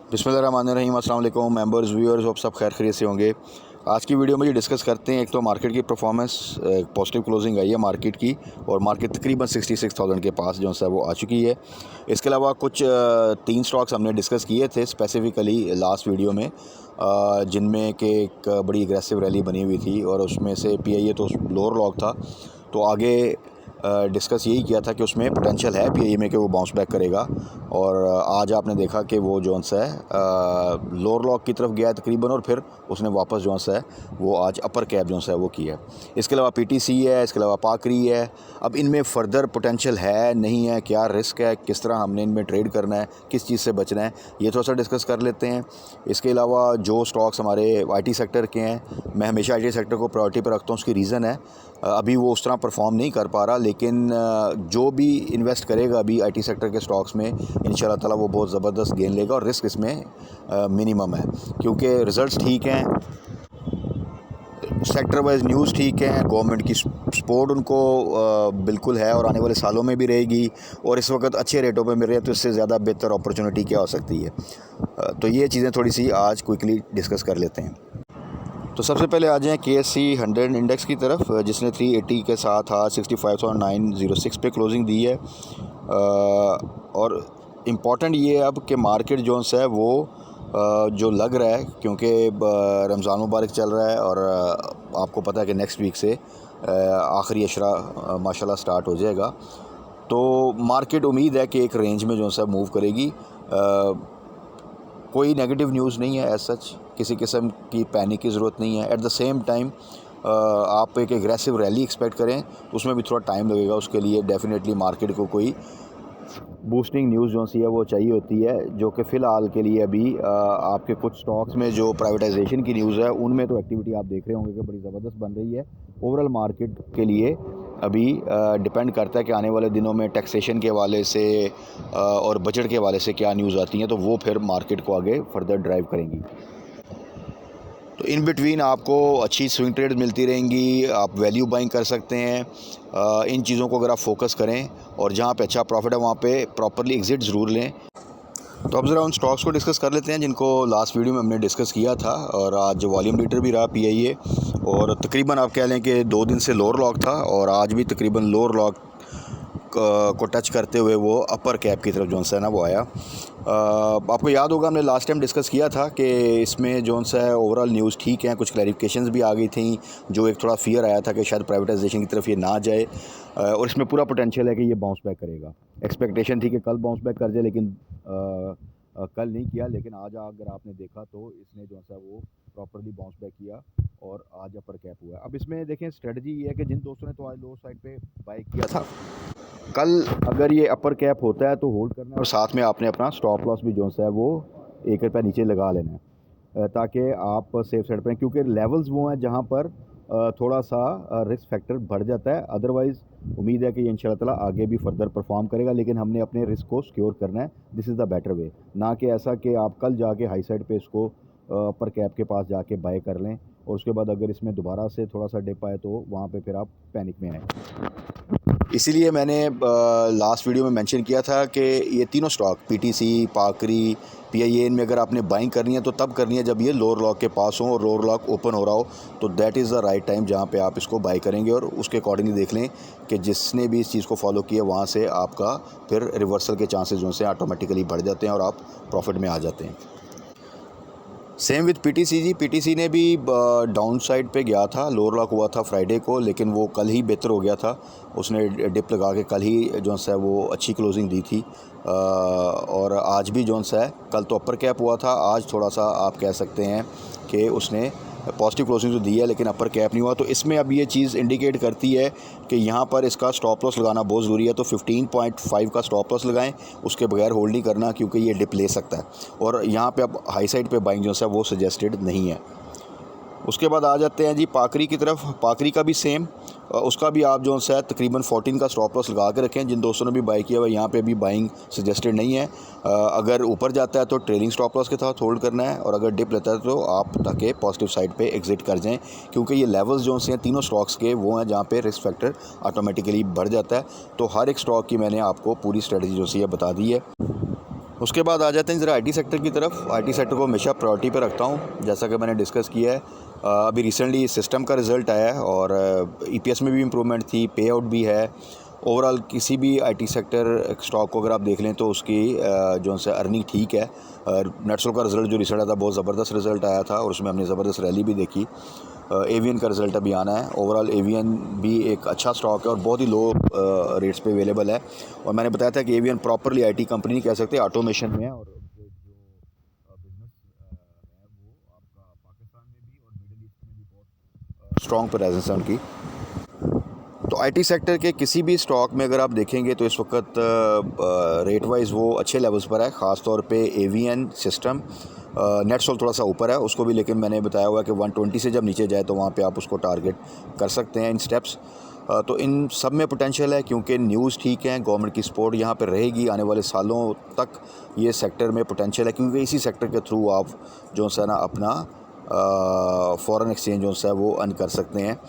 बिस्मिल्लाहिर्रहमानिर्रहीम। अस्सलाम वालेकुम मेंबर्स व्यूअर्स, आप सब खैर खैरियत से होंगे। आज की वीडियो में ये डिस्कस करते हैं, एक तो मार्केट की परफॉर्मेंस, पॉजिटिव क्लोजिंग आई है मार्केट की और मार्केट तकरीबन 66,000 के पास जो है वो आ चुकी है। इसके अलावा कुछ 3 स्टॉक्स हमने डिस्कस किए थे स्पेसिफ़िकली लास्ट वीडियो में, जिनमें कि एक बड़ी एग्रेसिव रैली बनी हुई थी और उसमें से पीआईए तो लोअर लॉक था, तो आगे डिस्कस यही किया था कि उसमें पोटेंशियल है पीआईए में कि वो बाउंस बैक करेगा। और आज आपने देखा कि वो जोन्स है लोअर लॉक की तरफ गया है तकरीबन, और फिर उसने वापस जोन्स है वो आज अपर कैप जोन्स है वो किया है। इसके अलावा पीटीसी है, इसके अलावा पाकरी है। अब इनमें फ़र्दर पोटेंशियल है नहीं है, क्या रिस्क है, किस तरह हमने इनमें ट्रेड करना है, किस चीज़ से बचना है, ये थोड़ा सा डिस्कस कर लेते हैं। इसके अलावा जो स्टॉक्स हमारे आईटी सेक्टर के हैं, मैं हमेशा आईटी सेक्टर को प्रायोरिटी पर रखता हूँ। उसकी रीज़न है अभी वो उस तरह परफॉर्म नहीं कर पा रहा, लेकिन जो भी इन्वेस्ट करेगा अभी आईटी सेक्टर के स्टॉक्स में इंशाल्लाह ताला वो बहुत ज़बरदस्त गेन लेगा और रिस्क इसमें मिनिमम है, क्योंकि रिज़ल्ट्स ठीक हैं, सेक्टर वाइज न्यूज़ ठीक है, गवर्नमेंट की सपोर्ट उनको बिल्कुल है और आने वाले सालों में भी रहेगी, और इस वक्त अच्छे रेटों पे मिल रहे हैं, तो इससे ज़्यादा बेहतर अपॉर्चुनिटी क्या हो सकती है। तो ये चीज़ें थोड़ी सी आज क्विकली डिस्कस कर लेते हैं। तो सबसे पहले आ जाएँ KSE 100 इंडेक्स की तरफ, जिसने 380 के साथ आज 65,906 पे क्लोजिंग दी है। और इम्पॉर्टेंट ये है अब कि मार्केट जोन्स है वो जो लग रहा है, क्योंकि रमज़ान मुबारक चल रहा है और आपको पता है कि नेक्स्ट वीक से आखिरी अशरा माशाल्लाह स्टार्ट हो जाएगा, तो मार्केट उम्मीद है कि एक रेंज में जो है मूव करेगी। कोई नेगेटिव न्यूज़ नहीं है एज सच, किसी किस्म की पैनिक की ज़रूरत नहीं है। एट द सेम टाइम आप एक एग्रेसिव रैली एक्सपेक्ट करें तो उसमें भी थोड़ा टाइम लगेगा। उसके लिए डेफिनेटली मार्केट को कोई बूस्टिंग न्यूज़ जो सी है वो चाहिए होती है, जो कि फ़िलहाल के लिए अभी आपके कुछ स्टॉक्स में जो प्राइवेटाइजेशन की न्यूज़ है उनमें तो एक्टिविटी आप देख रहे होंगे कि बड़ी ज़बरदस्त बन रही है। ओवरऑल मार्केट के लिए अभी डिपेंड करता है कि आने वाले दिनों में टैक्सेशन के हवाले से और बजट के हवाले से क्या न्यूज़ आती हैं, तो वो फिर मार्केट को आगे फर्दर ड्राइव करेंगी। तो इन बिटवीन आपको अच्छी स्विंग ट्रेड मिलती रहेंगी, आप वैल्यू बाइंग कर सकते हैं। इन चीज़ों को अगर आप फोकस करें और जहाँ पे अच्छा प्रॉफिट है वहाँ पे प्रॉपरली एग्ज़िट ज़रूर लें। तो अब ज़रा उन स्टॉक्स को डिस्कस कर लेते हैं जिनको लास्ट वीडियो में हमने डिस्कस किया था, और आज वॉल्यूम लीडर भी रहा पीआईए, और तकरीबन आप कह लें कि 2 दिन से लोअर लॉक था और आज भी तकरीबन लोअर लॉक को टच करते हुए वो अपर कैप की तरफ जोन सा है ना वो आया। आपको याद होगा हमने लास्ट टाइम डिस्कस किया था कि इसमें जोन सा है ओवरऑल न्यूज़ ठीक है, कुछ क्लैरिफिकेशंस भी आ गई थी, जो एक थोड़ा फियर आया था कि शायद प्राइवेटाइजेशन की तरफ ये ना जाए, और इसमें पूरा पोटेंशियल है कि ये बाउंस बैक करेगा। एक्सपेक्टेशन थी कि कल बाउंस बैक कर जाए, लेकिन कल नहीं किया, लेकिन आज अगर आपने देखा तो इसने जो है वो प्रॉपरली बाउंस बैक किया और आज अपर कैप हुआ है। अब इसमें देखें स्ट्रेटजी ये है कि जिन दोस्तों ने तो आज लोअर साइड पे बाय किया था, कल अगर ये अपर कैप होता है तो होल्ड करना है, और साथ में आपने अपना स्टॉप लॉस भी जो है वो 1 रुपया नीचे लगा लेना है, ताकि आप सेफ साइड पर, क्योंकि लेवल्स वो हैं जहाँ पर थोड़ा सा रिस्क फैक्टर बढ़ जाता है। अदरवाइज़ उम्मीद है कि ये इंशाल्लाह ताला आगे भी फर्दर परफॉर्म करेगा, लेकिन हमने अपने रिस्क को सिक्योर करना है। This is the better way, ना कि ऐसा कि आप कल जाके हाई साइड पे इसको अपर कैप के पास जाके बाय कर लें और उसके बाद अगर इसमें दोबारा से थोड़ा सा डिप आए तो वहाँ पे फिर आप पैनिक में आए। इसीलिए मैंने लास्ट वीडियो में मेंशन किया था कि ये तीनों स्टॉक पीटीसी, पाकरी, पीआईए, इनमें अगर आपने बाइंग करनी है तो तब करनी है जब ये लोअर लॉक के पास हो और लोअर लॉक ओपन हो रहा हो, तो that is the right time जहाँ पे आप इसको बाई करेंगे। और उसके अकॉर्डिंगली देख लें कि जिसने भी इस चीज़ को फॉलो किया वहाँ से आपका फिर रिवर्सल के चांसेस जो से ऑटोमेटिकली बढ़ जाते हैं और आप प्रॉफिट में आ जाते हैं। सेम विद पीटीसी जी, पीटीसी ने भी डाउन साइड पे गया था, लोअर लॉक हुआ था फ्राइडे को, लेकिन वो कल ही बेहतर हो गया था। उसने डिप लगा के कल ही जो है वो अच्छी क्लोजिंग दी थी, और आज भी जो है कल तो अपर कैप हुआ था, आज थोड़ा सा आप कह सकते हैं कि उसने पॉजिटिव क्लोजिंग तो दी है लेकिन अपर कैप नहीं हुआ। तो इसमें अब ये चीज़ इंडिकेट करती है कि यहाँ पर इसका स्टॉप लॉस लगाना बहुत ज़रूरी है। तो 15.5 का स्टॉप लॉस लगाएं, उसके बगैर होल्ड नहीं करना, क्योंकि ये डिप ले सकता है, और यहाँ पे अब हाई साइड पे बाइंग जो है वो सजेस्टेड नहीं है। उसके बाद आ जाते हैं जी पाकरी की तरफ। पाकरी का भी सेम, उसका भी आप जो है तकरीबन 14 का स्टॉप लॉस लगा के रखें। जिन दोस्तों ने भी बाई किया हुआ यहाँ पे भी बाइंग सजेस्टेड नहीं है। अगर ऊपर जाता है तो ट्रेलिंग स्टॉप लॉस के साथ होल्ड करना है, और अगर डिप लेता है तो आप ताकि पॉजिटिव साइड पे एग्जिट कर जाएं, क्योंकि ये लेवल्स जो हैं तीनों स्टॉक्स के वो हैं जहाँ पे रिस्क फैक्टर ऑटोमेटिकली बढ़ जाता है। तो हर एक स्टॉक की मैंने आपको पूरी स्ट्रेटजी जो सी है बता दी है। उसके बाद आ जाते हैं ज़रा आईटी सेक्टर की तरफ। आईटी सेक्टर को हमेशा प्रायोरिटी पे रखता हूँ, जैसा कि मैंने डिस्कस किया है। अभी रिसेंटली सिस्टम का रिज़ल्ट आया है और ईपीएस में भी इम्प्रूवमेंट थी, पे आउट भी है। ओवरऑल किसी भी आईटी सेक्टर स्टॉक को अगर आप देख लें तो उसकी जो है अर्निंग ठीक है। नेटसोल का रिज़ल्ट जो रिसेंट आया था बहुत ज़बरदस्त रिज़ल्ट आया था और उसमें हमने ज़बरदस्त रैली भी देखी। एवियन का रिज़ल्ट अभी आना है। ओवरऑल एवियन भी एक अच्छा स्टॉक है और बहुत ही लो रेट्स पे अवेलेबल है। और मैंने बताया था कि एवियन प्रॉपरली आईटी कंपनी नहीं कह सकते, ऑटोमेशन में है और उनके जो बिजनेस है वो आपका पाकिस्तान में भी और मिडिल ईस्ट में भी बहुत स्ट्रॉन्ग प्रेजेंस है उनकी। तो आईटी सेक्टर के किसी भी स्टॉक में अगर आप देखेंगे तो इस वक्त रेट वाइज वो अच्छे लेवल्स पर है, ख़ास तौर पे एवियन सिस्टम। नेटसोल थोड़ा सा ऊपर है उसको भी, लेकिन मैंने बताया हुआ है कि 120 से जब नीचे जाए तो वहाँ पे आप उसको टारगेट कर सकते हैं इन स्टेप्स। तो इन सब में पोटेंशियल है क्योंकि न्यूज़ ठीक है, गवर्नमेंट की सपोर्ट यहाँ पे रहेगी आने वाले सालों तक। ये सेक्टर में पोटेंशियल है क्योंकि इसी सेक्टर के थ्रू आप जो है ना अपना फॉरेन एक्सचेंज जो है वो अर्न कर सकते हैं।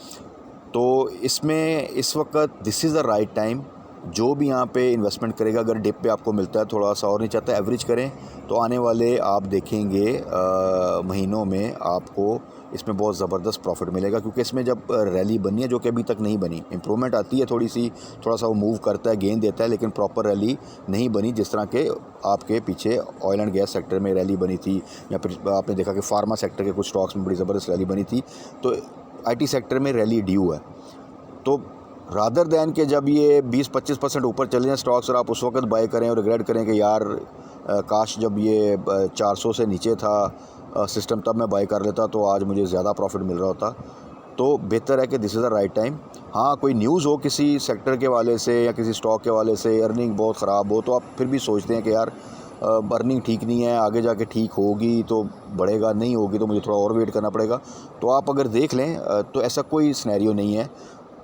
तो इसमें इस वक्त this is the right time. जो भी यहाँ पे इन्वेस्टमेंट करेगा, अगर डिप पे आपको मिलता है थोड़ा सा और नहीं चाहता एवरेज करें, तो आने वाले आप देखेंगे महीनों में आपको इसमें बहुत ज़बरदस्त प्रॉफिट मिलेगा क्योंकि इसमें जब रैली बनी है जो कि अभी तक नहीं बनी, इम्प्रूवमेंट आती है थोड़ी सी, थोड़ा सा वो मूव करता है, गेन देता है, लेकिन प्रॉपर रैली नहीं बनी जिस तरह के आपके पीछे ऑयल एंड गैस सेक्टर में रैली बनी थी या फिर आपने देखा कि फार्मा सेक्टर के कुछ स्टॉक्स में बड़ी ज़बरदस्त रैली बनी थी। तो आईटी सेक्टर में रैली ड्यू है। तो रादर दैन के जब ये 20-25% ऊपर चले जाएँ स्टॉक्स और आप उस वक्त बाय करें और रिग्रेट करें कि यार काश जब ये 400 से नीचे था सिस्टम तब मैं बाय कर लेता तो आज मुझे ज़्यादा प्रॉफिट मिल रहा होता। तो बेहतर है कि this is the right time. हाँ, कोई न्यूज़ हो किसी सेक्टर के वाले से या किसी स्टॉक के वाले से, अर्निंग बहुत ख़राब हो, तो आप फिर भी सोचते हैं कि यार अर्निंग ठीक नहीं है, आगे जाके ठीक होगी तो बढ़ेगा, नहीं होगी तो मुझे थोड़ा और वेट करना पड़ेगा। तो आप अगर देख लें तो ऐसा कोई सिनेरियो नहीं है।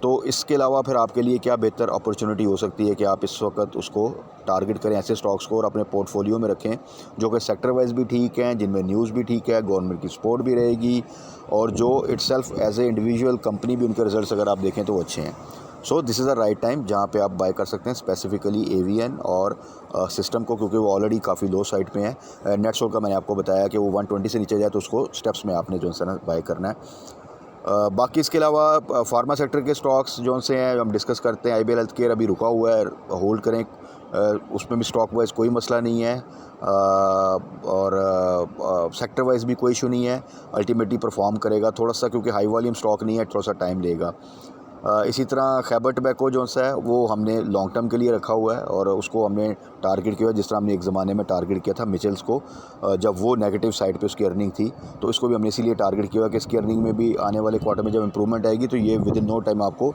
तो इसके अलावा फिर आपके लिए क्या बेहतर अपॉर्चुनिटी हो सकती है कि आप इस वक्त उसको टारगेट करें ऐसे स्टॉक्स को और अपने पोर्टफोलियो में रखें जो कि सेक्टर वाइज भी ठीक हैं, जिनमें न्यूज़ भी ठीक है, गवर्नमेंट की सपोर्ट भी रहेगी और जो itself as a individual company भी उनके रिजल्ट्स अगर आप देखें तो वो अच्छे हैं। So this is the right time जहाँ पे आप बाय कर सकते हैं स्पेसिफिकली एवीएन और सिस्टम को, क्योंकि वो ऑलरेडी काफ़ी लो साइड पे हैं। नेटसोल का मैंने आपको बताया कि वो 120 से नीचे जाए तो उसको स्टेप्स में आपने जो है ना बाय करना है। बाकी इसके अलावा फार्मा सेक्टर के स्टॉक्स जो से हैं हम डिस्कस करते हैं। आईबीएल हेल्थ केयर अभी रुका हुआ है, होल्ड करें। उसमें भी स्टॉक वाइज कोई मसला नहीं है और सेक्टर वाइज भी कोई इशू नहीं है। अल्टीमेटली परफॉर्म करेगा थोड़ा सा, क्योंकि हाई वॉल्यूम स्टॉक नहीं है, थोड़ा सा टाइम लेगा। इसी तरह खैबर टबैको जो है वो हमने लॉन्ग टर्म के लिए रखा हुआ है और उसको हमने टारगेट किया, जिस तरह हमने एक ज़माने में टारगेट किया था मिचेल्स को जब वो नेगेटिव साइड पे उसकी अर्निंग थी, तो इसको भी हमने इसीलिए टारगेट किया कि इसकी अर्निंग में भी आने वाले क्वार्टर में जब इंप्रूवमेंट आएगी तो ये विद इन नो टाइम आपको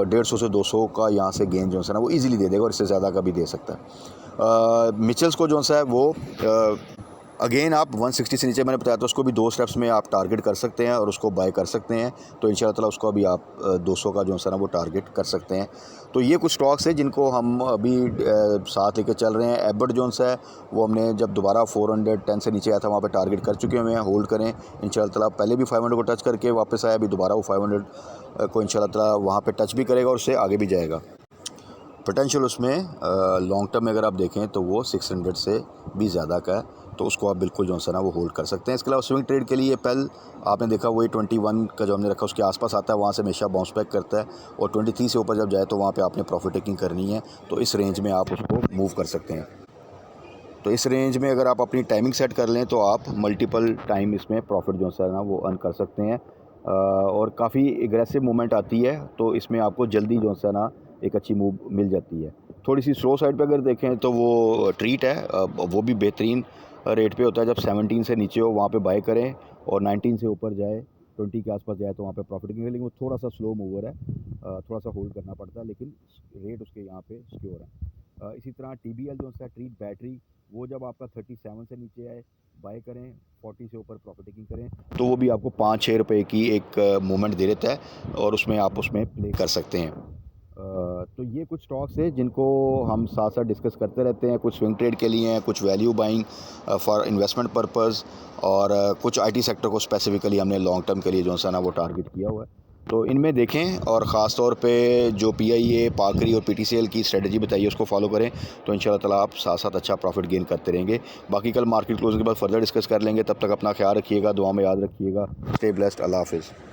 150 से 200 का यहाँ से गेन जो है ना वो ईजिली दे देगा और इससे ज़्यादा का भी दे सकता है। मिचेल्स को जो है वो अगेन आप 160 से नीचे मैंने बताया था, उसको भी 2 स्टेप्स में आप टारगेट कर सकते हैं और उसको बाय कर सकते हैं। तो इंशाल्लाह ताला उसको अभी आप 200 का जो है ना वो टारगेट कर सकते हैं। तो ये कुछ स्टॉक्स हैं जिनको हम अभी साथ लेकर चल रहे हैं। एबट जोन्स है वो हमने जब दोबारा 410 से नीचे आया था वहाँ पे टारगेट कर चुके हुए हैं, होल्ड करें इंशाल्लाह ताला। पहले भी 500 को टच करके वापस आया, अभी दोबारा वो 500 को इंशाल्लाह ताला वहाँ पर टच भी करेगा और उससे आगे भी जाएगा। पोटेंशियल उसमें लॉन्ग टर्म में अगर आप देखें तो वो 600 से भी ज़्यादा का है, तो उसको आप बिल्कुल जो है ना वो होल्ड कर सकते हैं। इसके अलावा स्विंग ट्रेड के लिए पहल आपने देखा वही 21 का जो हमने रखा उसके आसपास आता है, वहाँ से हमेशा बाउंस बैक करता है और 23 से ऊपर जब जाए तो वहाँ पे आपने प्रॉफिट टेकिंग करनी है। तो इस रेंज में आप उसको मूव कर सकते हैं। तो इस रेंज में अगर आप अपनी टाइमिंग सेट कर लें तो आप मल्टीपल टाइम इसमें प्रॉफिट जो है ना वो अर्न कर सकते हैं और काफ़ी एग्रेसिव मूवमेंट आती है तो इसमें आपको जल्दी जो है ना एक अच्छी मूव मिल जाती है। थोड़ी सी स्लो साइड पे अगर देखें तो वो ट्रीट है, वो भी बेहतरीन रेट पे होता है। जब 17 से नीचे हो वहाँ पे बाय करें और 19 से ऊपर जाए, 20 के आसपास जाए तो वहाँ पे प्रॉफिट करेंगे, लेकिन वो थोड़ा सा स्लो मूवर है, थोड़ा सा होल्ड करना पड़ता है, लेकिन रेट उसके यहाँ पे सिक्योर है। इसी तरह TBL जो है ट्रीट बैटरी, वो जब आपका 37 से नीचे आए बाय करें, 40 से ऊपर प्रॉफिट टेकिंग करें तो वो भी आपको 5-6 रुपये की एक मूवमेंट दे देता है और उसमें आप उसमें प्ले कर सकते हैं। तो ये कुछ स्टॉक्स हैं जिनको हम साथ साथ डिस्कस करते रहते हैं। कुछ स्विंग ट्रेड के लिए हैं, कुछ value buying for investment purpose और कुछ आईटी सेक्टर को स्पेसिफिकली हमने लॉन्ग टर्म के लिए जो है ना वो टारगेट किया हुआ है। तो इनमें देखें और ख़ास तौर पे जो PIA, पाकरी और PTCL की स्ट्रेटजी बताइए उसको फॉलो करें, तो इंशाल्लाह ताला आप साथ साथ अच्छा प्रॉफिट गेन करते रहेंगे। बाकी कल मार्केट क्लोजिंग के बाद फर्दर डिस्कस कर लेंगे। तब तक अपना ख्याल रखिएगा, दुआ में याद रखिएगा। Stay blessed. अल्लाह हाफिज़।